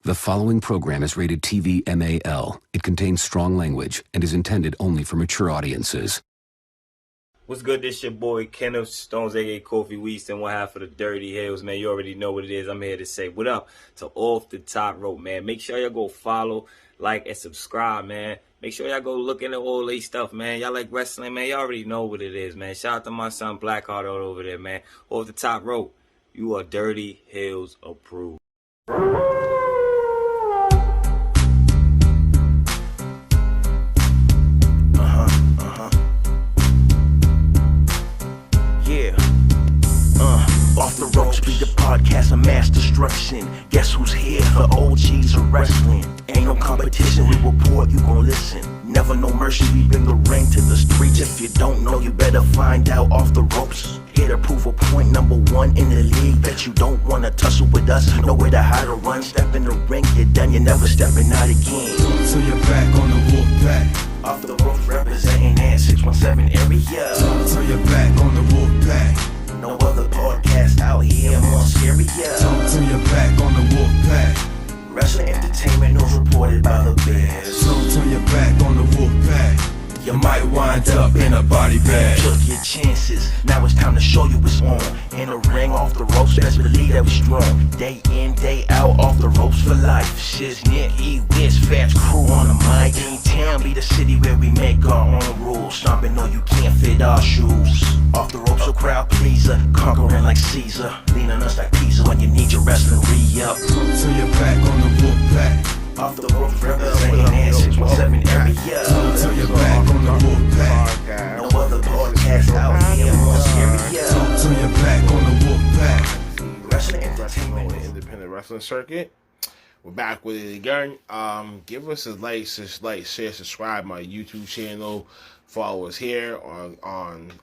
The following program is rated TV MAL. It contains strong language and is intended only for mature audiences. What's good? This your boy Kenneth Stones, aka Kofi Weaston, one half of the Dirty Hills, man. You already know what it is. I'm here to say what up to Off the Top Rope, man. Make sure y'all go follow, like, and subscribe, man. Make sure y'all go look into all these stuff, man. Y'all like wrestling, man. Y'all already know what it is, man. Shout out to my son Blackheart all over there, man. Off the Top Rope, you are Dirty Hills approved. Off the ropes, be the podcast of mass destruction. Guess who's here for OGs of wrestling? Ain't no competition, we report, you gon' listen. Never no mercy, we bring the ring to the streets. If you don't know, you better find out. Off the ropes, here to prove a point, #1 in the league. Bet you don't wanna tussle with us, know where to hide or run. Step in the ring, you're done, you're never stepping out again. So you're back on the wolf pack. Off the ropes, representing that 617 area. So you're back on the wolf pack. No other podcast out here more scarier. Talk to your back on the wolf pack. Wrestling entertainment news reported by the Bears. So turn your back on the wolf pack. You might wind up in a body bag. Took your chances, now it's time to show you what's on. In the ring, off the ropes, best believe that we strong. Day in, day out, off the ropes for life. Shiznit, E-Wiz, Fats crew on the mic. Town be the city where we make our own rules. Stomping though you can't fit our shoes. Off the ropes, a crowd pleaser, conquering like Caesar. Leaning us like pizza when you need your wrestling re-up. So you're back on the wolf pack. Off the ropes, representing that 617 area. So you're back on the wolf pack. No other podcast out here more scarier. So you're back on the wolf pack. Wrestling entertainment. Independent wrestling circuit. We're back with it again. Give us a like, share, subscribe my YouTube channel. Follow us here on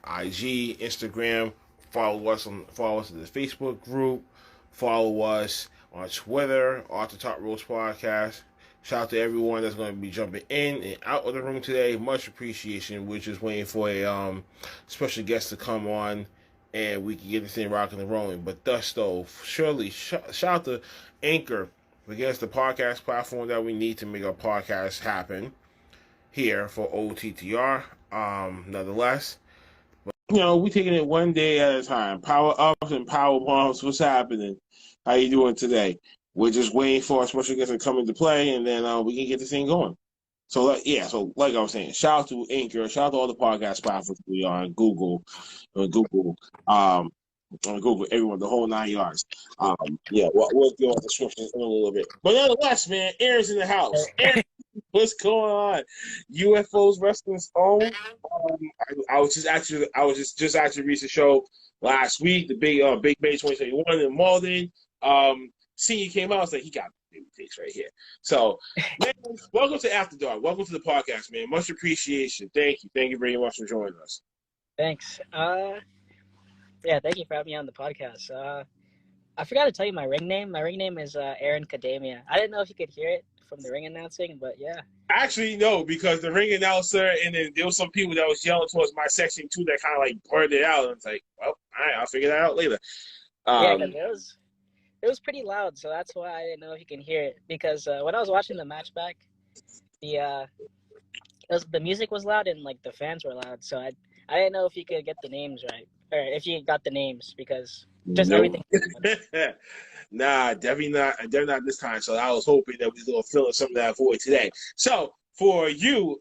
IG, Instagram. Follow us in the Facebook group. Follow us on Twitter, Off the Top Rope Podcast. Shout out to everyone that's going to be jumping in and out of the room today. Much appreciation. We're just waiting for a special guest to come on and we can get this thing rocking and rolling. But thus, though, surely shout out to Anchor. I guess the podcast platform that we need to make our podcast happen here for OTTR. Nonetheless, but, we taking it one day at a time. Power ups and power bombs. What's happening? How you doing today? We're just waiting for a special guest to come into play, and then we can get this thing going. So, like I was saying, shout out to Anchor. Shout out to all the podcast platforms we are on Google, everyone, the whole 9 yards. We'll go on the description in a little bit. But nonetheless, man, Aaron's in the house. Aaron, what's going on? UFO's Wrestling's own. I was just actually reached the show last week, the big Bay 2021 in Malden. Senior came out, I was like, he got baby face right here. So, man, welcome to AfterDark. Welcome to the podcast, man. Much appreciation. Thank you. Thank you very much for joining us. Thanks. Thank you for having me on the podcast. I forgot to tell you my ring name. My ring name is Aaron Cademia. I didn't know if you could hear it from the ring announcing, but yeah. Actually, no, because the ring announcer and then there was some people that was yelling towards my section too that kind of like blurred it out. And it's like, well, all right, I'll figure that out later. It was pretty loud, so that's why I didn't know if you can hear it. Because when I was watching the match back, the music was loud and like the fans were loud, so I didn't know if you could get the names right. Or if you got the names, because just everything. Nah, definitely not. They're not this time. So I was hoping that we was going to fill in some of that void today. So for you,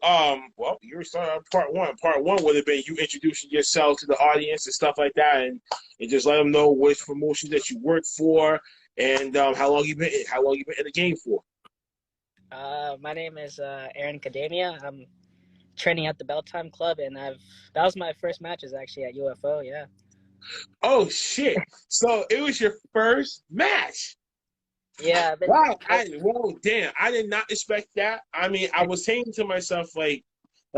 you were starting on part one. Part one would have been you introducing yourself to the audience and stuff like that, and just let them know which promotions that you work for and how long you been in the game for. My name is Aaron Cademia. I'm training at the Bell Time Club, and that was my first matches actually at UFO. Yeah. Oh shit! So it was your first match. Yeah. Wow. Damn! I did not expect that. I mean, I was saying to myself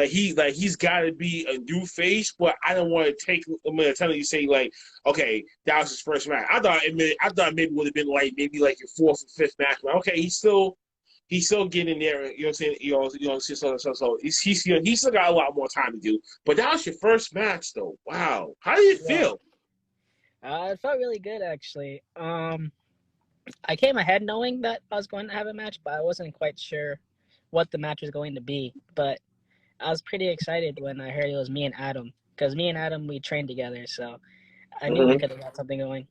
he's got to be a new face, but I don't want to take a minute telling you say like, okay, that was his first match. I thought maybe it would have been maybe your fourth or fifth match. But okay, he's still getting there. You know what I'm saying? So he's still got a lot more time to do. But that was your first match, though. Wow. How did it feel? It felt really good, actually. I came ahead knowing that I was going to have a match, but I wasn't quite sure what the match was going to be. But I was pretty excited when I heard it was me and Adam, because me and Adam we trained together, so I knew we Mhm. could have got something going.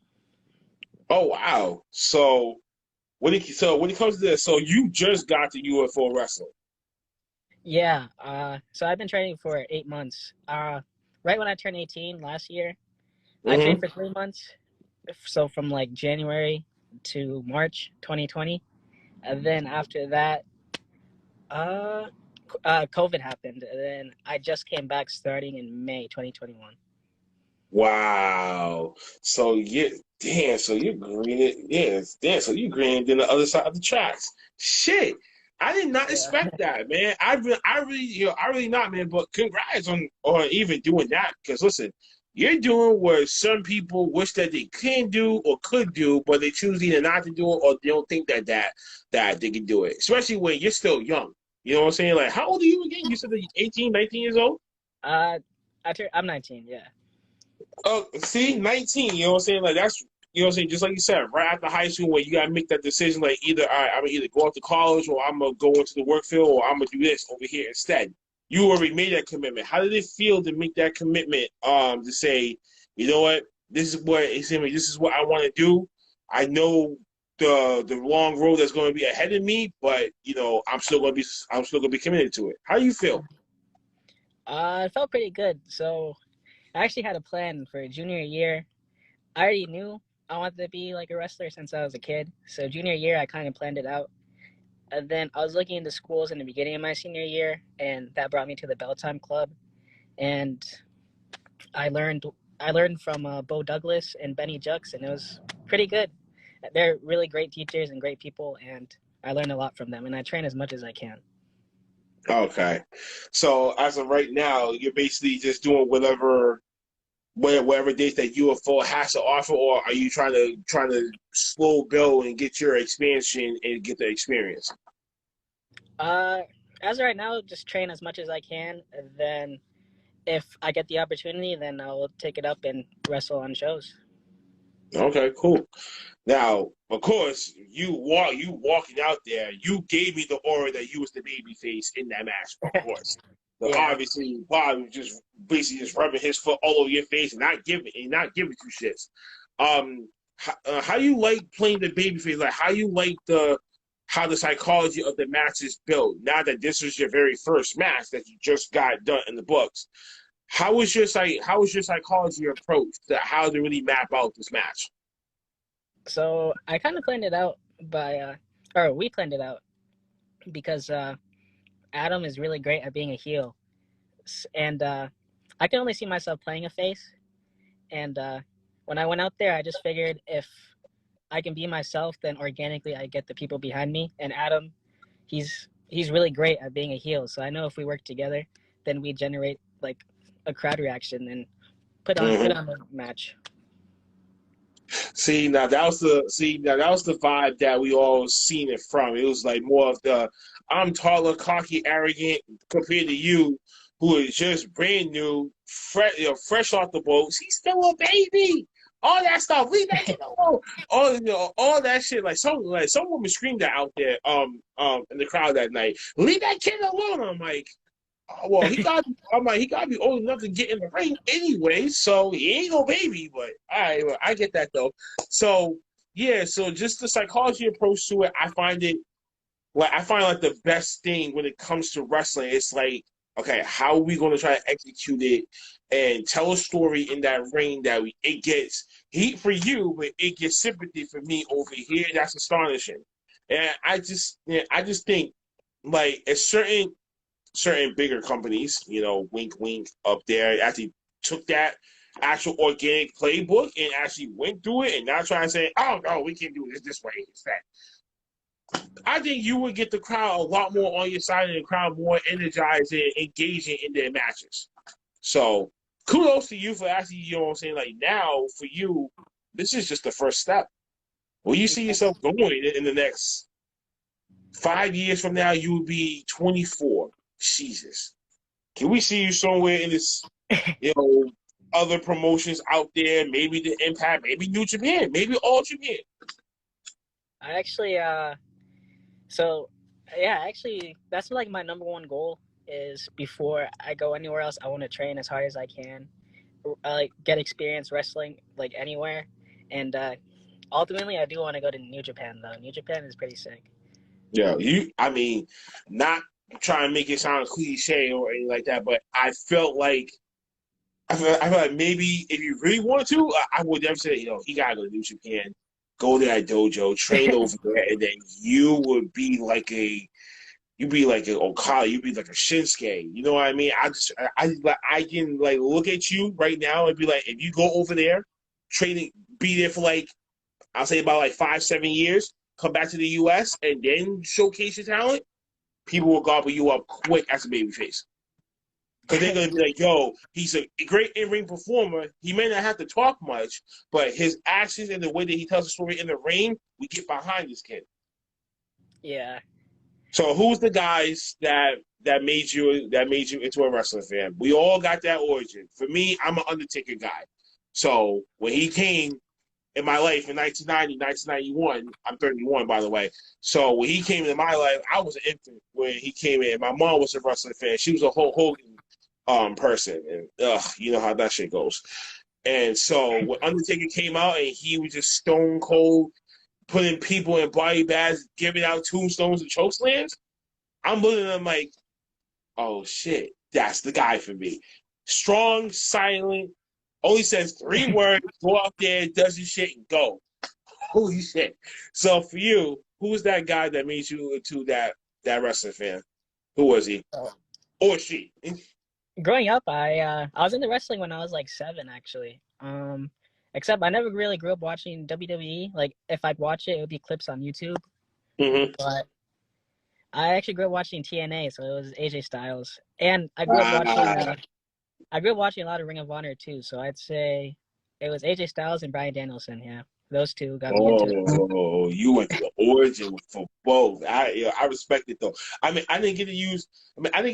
Oh wow! So when it comes to this, so you just got to UFO wrestling. Yeah. So I've been training for 8 months. Right when I turned 18 last year, I trained Mm-hmm. for 3 months. So from like January to March 2020, and then after that, uh, COVID happened, and then I just came back starting in May 2021. Wow. So damn. So you're green. Yeah, damn. So you're green than the other side of the tracks. Shit. I did not expect Yeah. that, man. I really, I really not, man. But congrats on even doing that. Because listen, you're doing what some people wish that they can do or could do, but they choose either not to do it or they don't think that they can do it. Especially when you're still young. You know what I'm saying? Like, how old are you again? You said that you're 18, 19 years old? Uh, I'm 19. Yeah. Oh, see, 19, you know what I'm saying? Like that's you know what I'm saying, just like you said, right after high school where you gotta make that decision like either all right, I'm gonna either go off to college or I'm gonna go into the work field or I'm gonna do this over here instead. You already made that commitment. How did it feel to make that commitment? To say, you know what, this is what it's in me, this is what I wanna do. I know the long road that's gonna be ahead of me, but I'm still gonna be committed to it. How do you feel? It felt pretty good. So I actually had a plan for junior year. I already knew I wanted to be like a wrestler since I was a kid. So junior year, I kind of planned it out. And then I was looking into schools in the beginning of my senior year, and that brought me to the Belltime Club. And I learned I learned from Bo Douglas and Benny Jux, and it was pretty good. They're really great teachers and great people, and I learned a lot from them. And I train as much as I can. Okay. So as of right now, you're basically just doing whatever dates that UFO has to offer, or are you trying to slow build and get your expansion and get the experience? Uh, as of right now, just train as much as I can. And then if I get the opportunity, then I'll take it up and wrestle on shows. Okay, cool. Now, of course, you walking out there, you gave me the aura that you was the baby face in that match, of course. So Yeah. obviously Bob was just basically just rubbing his foot all over your face and not giving two shits. How you like playing the baby face? Like how you like how the psychology of the match is built. Now that this was your very first match that you just got done in the books, how was your psychology approach to how to really map out this match? So I kind of planned it out or we planned it out because Adam is really great at being a heel, and I can only see myself playing a face. And when I went out there, I just figured if I can be myself, then organically I get the people behind me. And Adam, he's really great at being a heel. So I know if we work together, then we generate like a crowd reaction and put Mm-hmm. on a match. Now that was the vibe that we all seen it from. It was like more of the I'm taller, cocky, arrogant compared to you, who is just brand new, fresh off the boat. She's still a baby. All that stuff. Leave that kid alone. All that shit. Some woman screamed that out there in the crowd that night. Leave that kid alone. I'm like, oh, well, he got to be old enough to get in the ring anyway, so he ain't no baby. But all right, well, I get that though. So yeah, so just the psychology approach to it, I find like the best thing when it comes to wrestling. It's like, okay, how are we going to try to execute it and tell a story in that ring that it gets heat for you, but it gets sympathy for me over here. That's astonishing, and I just think like a certain bigger companies, wink, wink, up there, actually took that actual organic playbook and actually went through it and not trying to say, oh, no, we can do this way instead. I think you would get the crowd a lot more on your side and the crowd more energized and engaging in their matches. So kudos to you for actually, you know what I'm saying? Like now, for you, this is just the first step. Where you see yourself going in the next 5 years from now, you would be 24. Jesus. Can we see you somewhere in this, other promotions out there? Maybe the Impact, maybe New Japan, maybe All Japan. I actually so yeah, actually that's like my number one goal is before I go anywhere else, I want to train as hard as I can, like get experience wrestling like anywhere, and ultimately I do want to go to New Japan though. New Japan is pretty sick. Yeah, I mean, not trying to make it sound cliche or anything like that, but I feel like maybe if you really want to, I would never say, he gotta go to New Japan, go to that dojo, train over there, and then you'd be like an Okada, you'd be like a Shinsuke. You know what I mean? I can like look at you right now and be like, if you go over there, training, be there for like I'll say about like 5-7 years, come back to the U.S. and then showcase your talent, people will gobble you up quick as a babyface. Because they're going to be like, yo, he's a great in-ring performer. He may not have to talk much, but his actions and the way that he tells the story in the ring, we get behind this kid. Yeah. So who's the guys that made you into a wrestling fan? We all got that origin. For me, I'm an Undertaker guy. So when he came in my life in 1990, 1991, I'm 31 by the way. So when he came into my life, I was an infant when he came in. My mom was a wrestling fan. She was a Hulk Hogan person, and you know how that shit goes. And so when Undertaker came out and he was just stone cold, putting people in body bags, giving out tombstones and chokeslams, I'm looking at him like, oh shit, that's the guy for me. Strong, silent, only says 3 words, go out there, does his shit, and go. Holy shit. So for you, who was that guy that made you into that wrestling fan? Who was he? Or she? Growing up, I was into wrestling when I was like 7 actually. Except I never really grew up watching WWE. Like if I'd watch it, it would be clips on YouTube. Mm-hmm. But I actually grew up watching TNA, so it was AJ Styles, and I grew up watching. I grew up watching a lot of Ring of Honor too, so I'd say it was AJ Styles and Bryan Danielson. Yeah, those two got me into it. Oh, you went to the origin for both. I respect it though. I mean, I didn't get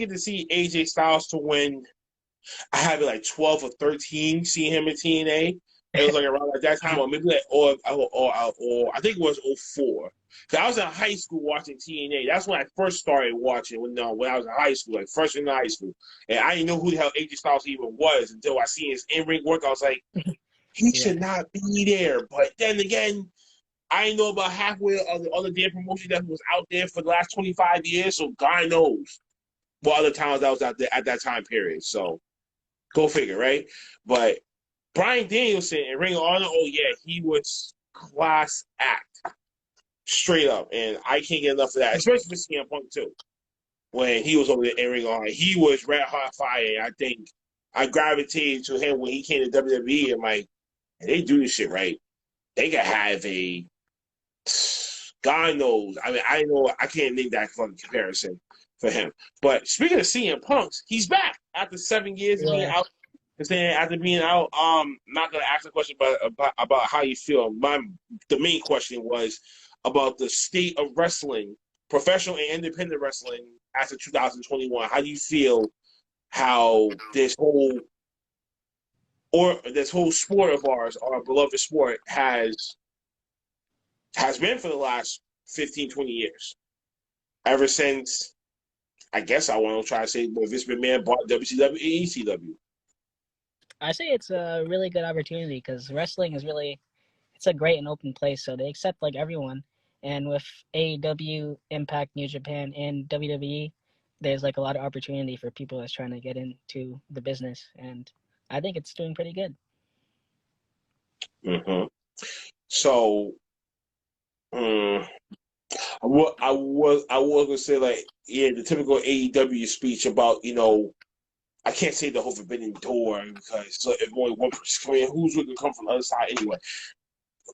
to see AJ Styles to when I had like 12 or 13 seeing him in TNA. It was like around like that time, or maybe like, or I think it was '04. Cause I was in high school watching TNA. That's when I first started watching when I was in high school, like freshman in high school. And I didn't know who the hell AJ Styles even was until I seen his in-ring work. I was like, he should not be there. But then again, I didn't know about halfway of the other damn promotion that was out there for the last 25 years. So God knows what other towns I was out there at that time period. So go figure, right? But Bryan Danielson in Ring of Honor, oh yeah, he was class act. Straight up. And I can't get enough of that, especially for CM Punk too. When he was over there in Ring of Honor, he was red hot fire. I think I gravitated to him when he came to WWE. And like, they do this shit right. They could have a God knows. I mean, I know I can't make that fucking comparison for him. But speaking of CM Punks, he's back after 7 years of being out. After being out, not gonna ask a question about how you feel. The main question was about the state of wrestling, professional and independent wrestling after 2021. How do you feel how this whole sport of ours, our beloved sport, has been for the last 15, 20 years? Ever since, I guess I want to try to say, when Vince McMahon bought WCW and ECW. I say it's a really good opportunity because wrestling is it's a great and open place, so they accept like everyone. And with AEW, Impact, New Japan, and WWE, there's like a lot of opportunity for people that's trying to get into the business, and I think it's doing pretty good. Mm-hmm. So, I was gonna say like, yeah, the typical AEW speech about, I can't say the whole forbidden door because if only one person come in, who's going to come from the other side anyway?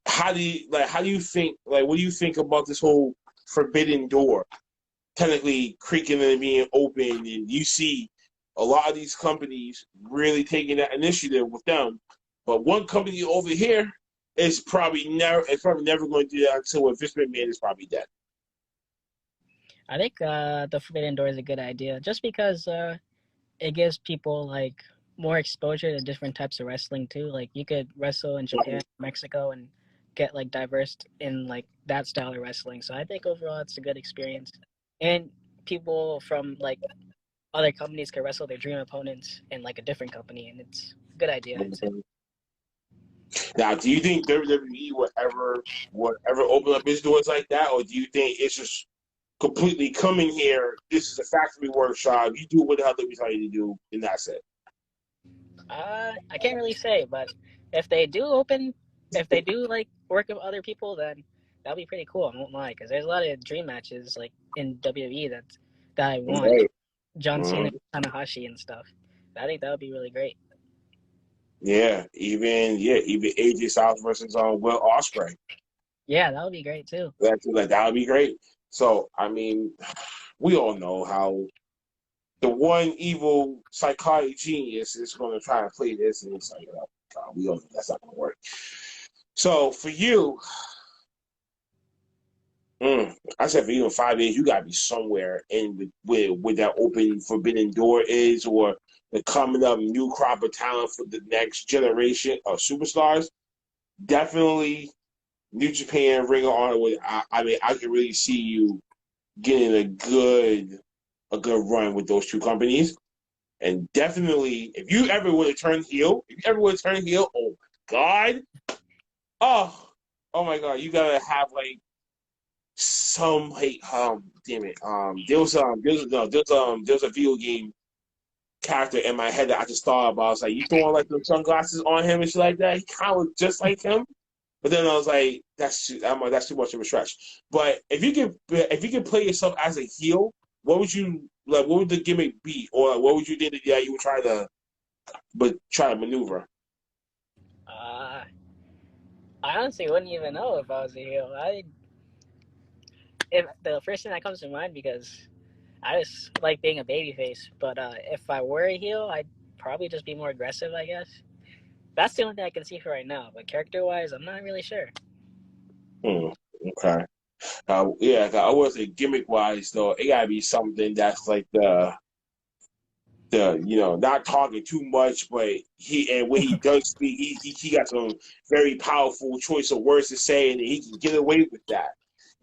How do you think, like, what do you think about this whole forbidden door technically creaking and being open, and you see a lot of these companies really taking that initiative with them, but one company over here is probably never going to do that until Vince McMahon is probably dead. I think the forbidden door is a good idea, just because it gives people like more exposure to different types of wrestling too. Like you could wrestle in Japan, Mexico, and get like diverse in like that style of wrestling. So I think overall it's a good experience, and people from like other companies can wrestle their dream opponents in like a different company, and it's a good idea, I'd say. Now, do you think WWE would ever open up its doors like that, or do you think it's just completely coming here? This is a factory workshop. You do what the hell they tell you to do, and that's it. I can't really say, but if they do open, if they do like work with other people, then that'll be pretty cool. I won't lie, because there's a lot of dream matches like in WWE that I want. Right. John Cena, Tanahashi, and stuff. I think that would be really great. Yeah, even AJ Styles versus Will Ospreay. Yeah, that would be great too. That would be great. So I mean, we all know how the one evil psychotic genius is going to try to play this, and it's like, oh, God, we all know that's not going to work. So for you, I said for you in 5 years, you got to be somewhere in where that open forbidden door is, or the coming up new crop of talent for the next generation of superstars. Definitely, New Japan, Ring of Honor. I mean, I can really see you getting a good run with those two companies. And definitely, if you ever would have turned heel, oh my God, oh my God, you gotta have like some like damn it, there was a video game character in my head that I just thought about. I was like, you throwing like the sunglasses on him and shit like that. He kind of looked just like him. But then I was like, that's too much of a stretch. But if you can play yourself as a heel, what would the gimmick be, or what would you think that you would try to maneuver? I honestly wouldn't even know if I was a heel. If the first thing that comes to mind, because I just like being a babyface. But if I were a heel, I'd probably just be more aggressive, I guess. That's the only thing I can see for right now. But character-wise, I'm not really sure. Okay. Yeah, I would say gimmick-wise, though, it gotta be something that's like the not talking too much, but when he does speak, he got some very powerful choice of words to say, and he can get away with that.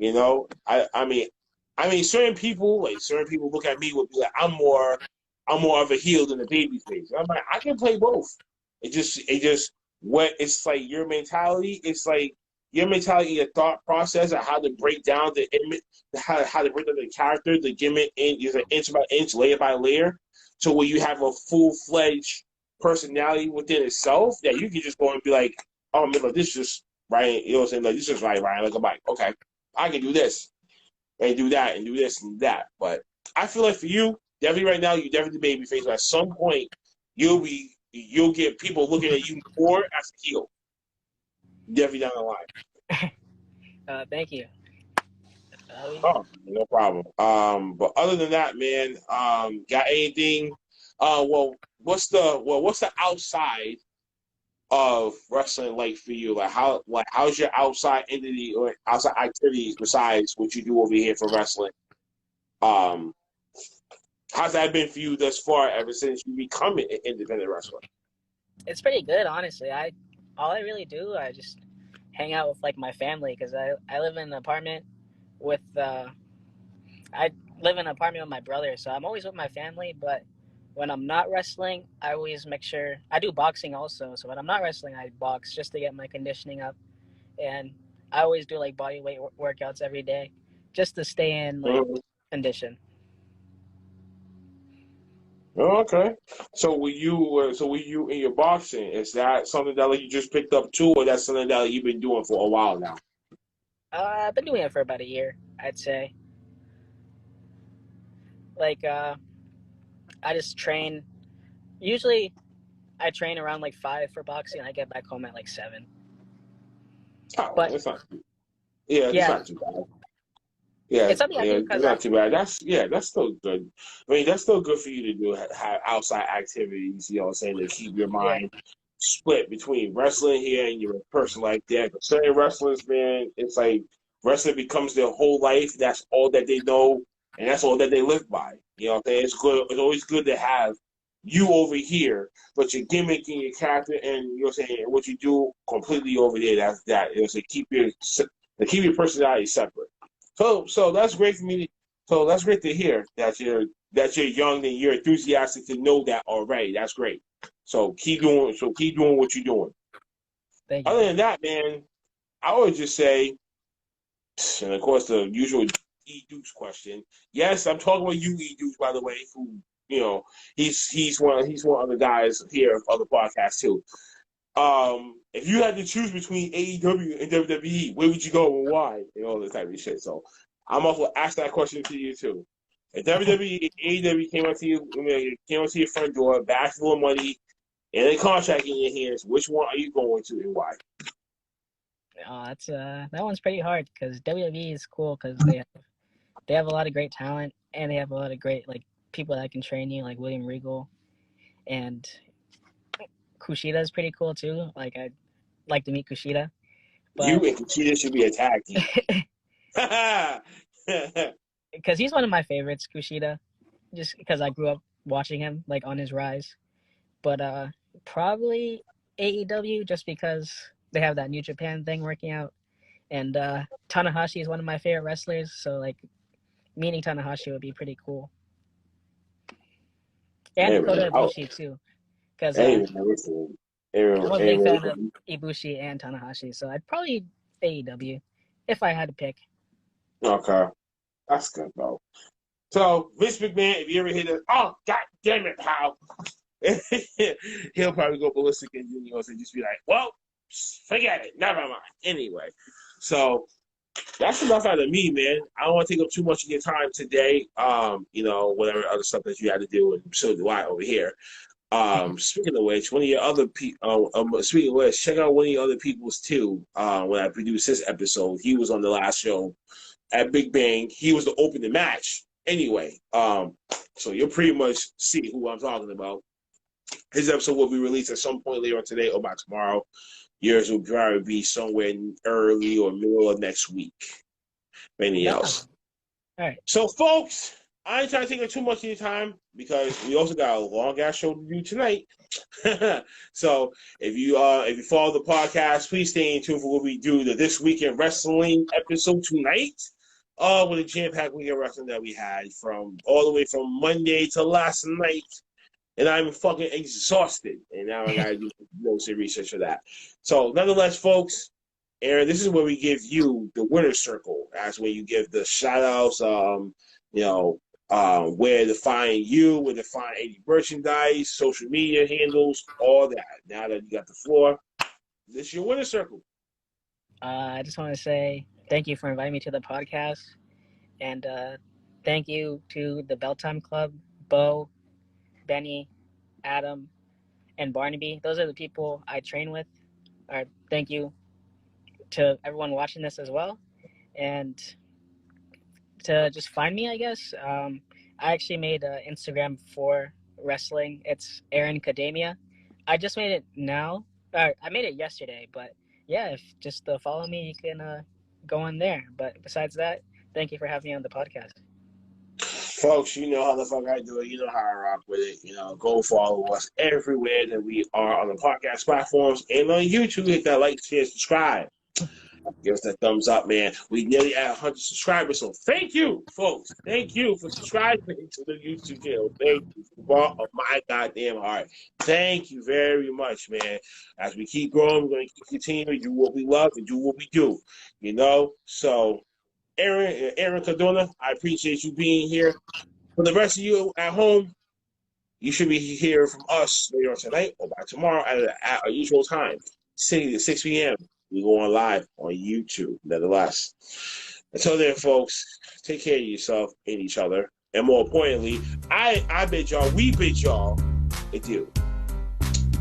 I mean, certain people look at me would be like, I'm more of a heel than a baby face. I'm like, I can play both. It's like your mentality. It's like your mentality, your thought process, and how to break down the image, how to break down the character, the gimmick, inch by inch, layer by layer, to where you have a full-fledged personality within itself that you can just go and be like, oh, man, look, this is just Ryan. You know what I'm saying? Like, this is Ryan. Like, I'm like, okay, I can do this and do that and do this and that. But I feel like for you, definitely right now, you're definitely babyface. But at some point, you'll get people looking at you more as a heel. Definitely down the line. Thank you. Oh, no problem. But other than that, man, got anything? What's the outside of wrestling like for you? How's your outside entity or outside activities besides what you do over here for wrestling? How's that been for you thus far ever since you become an independent wrestler? It's pretty good, honestly. All I really do, I just hang out with like my family, because I live in an apartment with my brother, so I'm always with my family. But when I'm not wrestling, I always make sure I do boxing also. So when I'm not wrestling, I box just to get my conditioning up, and I always do like body weight workouts every day just to stay in like condition. Oh, okay. So were you in your boxing? Is that something that like you just picked up too, or that's something that you've been doing for a while now? I've been doing it for about a year, I'd say. Like, I just train. Usually, I train around like 5 for boxing, and I get back home at like 7. Oh, But it's not. Yeah, it's not too bad. Yeah, it's something I do because it's not too bad. That's still good. I mean, that's still good for you to do have outside activities. You know what I'm saying, to keep your mind split between wrestling here and your person like that. But certain wrestlers, man, it's like wrestling becomes their whole life. That's all that they know, and that's all that they live by. You know what I'm saying? It's good. It's always good to have you over here, but your gimmick and your character and you know what I'm saying, what you do completely over there. That's that. You know, so keep your personality separate. So that's great for me. So that's great to hear that you're young and you're enthusiastic to know that already. That's great. So keep doing what you're doing. Thank you. Other than that, man, I would just say, and of course the usual E Deuce question. Yes, I'm talking about you, E Deuce, by the way, who you know he's one of the guys here of the podcast too. If you had to choose between AEW and WWE, where would you go and why? And all this type of shit. So I'm also ask that question to you too. If WWE and AEW came onto your front door, back full of money, and a contract in your hands, which one are you going to and why? That's that one's pretty hard because WWE is cool because they have a lot of great talent and they have a lot of great like people that can train you, like William Regal, and Kushida is pretty cool too. Like I'd like to meet Kushida. But You and Kushida should be a tag team. because he's one of my favorites, Kushida, just because I grew up watching him like on his rise. But probably AEW just because they have that New Japan thing working out, and Tanahashi is one of my favorite wrestlers. So like meeting Tanahashi would be pretty cool, and Dakota Ibushi too, because I'm a big fan of Ibushi and Tanahashi. So I'd probably AEW if I had to pick. Okay, that's good, bro. So Vince McMahon, if you ever hear that, oh god damn it, pal, he'll probably go ballistic and just be like, well, forget it, never mind. Anyway, so that's enough out of me, man. I don't want to take up too much of your time today. Whatever other stuff that you had to do, and so do I over here. Speaking of which, one of your other people. Speaking of which, check out one of your other people's too. When I produced this episode, he was on the last show at Big Bang. He was the opening match. Anyway, so you'll pretty much see who I'm talking about. His episode will be released at some point later on today or by tomorrow. Yours will probably be somewhere early or middle of next week. Anything else? All right. So, folks, I ain't trying to take up too much of your time because we also got a long ass show to do tonight. So, if you follow the podcast, please stay tuned for what we do the This Week in Wrestling episode tonight. With a jam-packed week of wrestling that we had all the way from Monday to last night. And I'm fucking exhausted. And now I gotta do some research for that. So nonetheless, folks, Aaron, this is where we give you the winner's circle. That's where you give the shout outs, where to find you, where to find any merchandise, social media handles, all that. Now that you got the floor, this is your winner's circle. I just want to say thank you for inviting me to the podcast. And thank you to the Bell Time Club, Bo, Benny, Adam, and Barnaby. Those are the people I train with. Thank you to everyone watching this as well. And to just find me, I guess. I actually made an Instagram for wrestling. It's Aaron Cademia. I just made it now. I made it yesterday, but yeah, if just to follow me, you can go on there. But besides that, thank you for having me on the podcast. Folks, you know how the fuck I do it. You know how I rock with it. Go follow us everywhere that we are on the podcast platforms and on YouTube. Hit that like, share, subscribe. Give us that thumbs up, man. We nearly at 100 subscribers, so thank you, folks. Thank you for subscribing to the YouTube channel. Thank you from the bottom of my goddamn heart. Thank you very much, man. As we keep growing, we're going to keep continuing to do what we love and do what we do. So Aaron Cardona, I appreciate you being here. For the rest of you at home, you should be hearing from us later on tonight or by tomorrow at our usual time, 6 p.m. We go on live on YouTube, nevertheless. Until then, folks, take care of yourself and each other. And more importantly, we bid y'all adieu.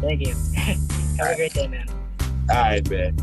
Thank you. Have a great day, man. All right, man.